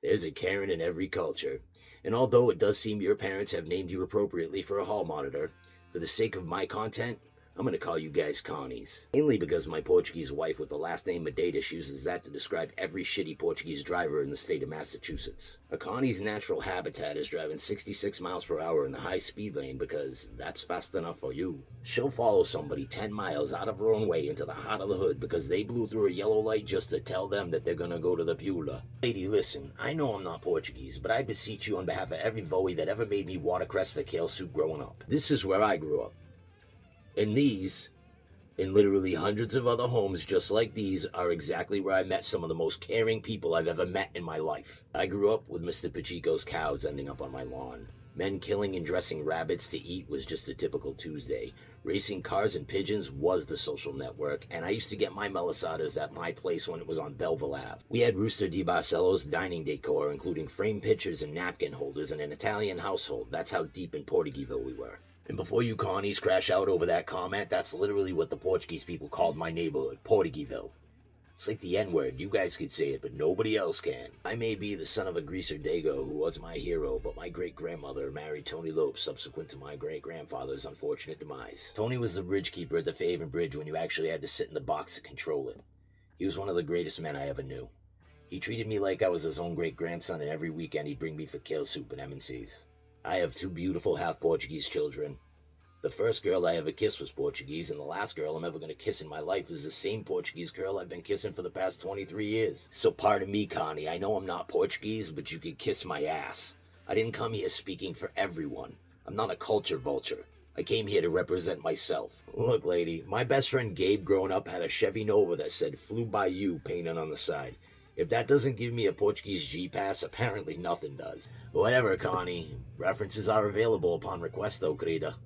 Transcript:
There's a Karen in every culture. And although it does seem your parents have named you appropriately for a hall monitor, for the sake of my content, I'm gonna call you guys Connies. Mainly because my Portuguese wife with the last name Medeiros uses that to describe every shitty Portuguese driver in the state of Massachusetts. A Connie's natural habitat is driving 66 miles per hour in the high speed lane because that's fast enough for you. She'll follow somebody 10 miles out of her own way into the heart of the hood because they blew through a yellow light just to tell them that they're gonna go to the Pula. Lady, listen, I know I'm not Portuguese, but I beseech you on behalf of every Voey that ever made me watercress or kale soup growing up. This is where I grew up. And these, and literally hundreds of other homes just like these, are exactly where I met some of the most caring people I've ever met in my life. I grew up with Mr. Pacheco's cows ending up on my lawn. Men killing and dressing rabbits to eat was just a typical Tuesday. Racing cars and pigeons was the social network, and I used to get my melisadas at my place when it was on Belleville Ave. We had Rooster di Barcelo's dining decor, including framed pictures and napkin holders in an Italian household. That's how deep in Portuguesville we were. And before you Connies crash out over that comment, that's literally what the Portuguese people called my neighborhood, Portuguesville. It's like the N-word, you guys could say it, but nobody else can. I may be the son of a greaser Dago who was my hero, but my great-grandmother married Tony Lopes subsequent to my great-grandfather's unfortunate demise. Tony was the bridge keeper at the Faven Bridge when you actually had to sit in the box to control it. He was one of the greatest men I ever knew. He treated me like I was his own great-grandson, and every weekend he'd bring me for kale soup and M&Cs. I have two beautiful half-Portuguese children. The first girl I ever kissed was Portuguese, and the last girl I'm ever going to kiss in my life is the same Portuguese girl I've been kissing for the past 23 years. So pardon me, Connie, I know I'm not Portuguese, but you can kiss my ass. I didn't come here speaking for everyone. I'm not a culture vulture. I came here to represent myself. Look, lady, my best friend Gabe growing up had a Chevy Nova that said "Flew by you" painted on the side. If that doesn't give me a Portuguese G-Pass, apparently nothing does. Whatever, Connie. References are available upon request, though, querida.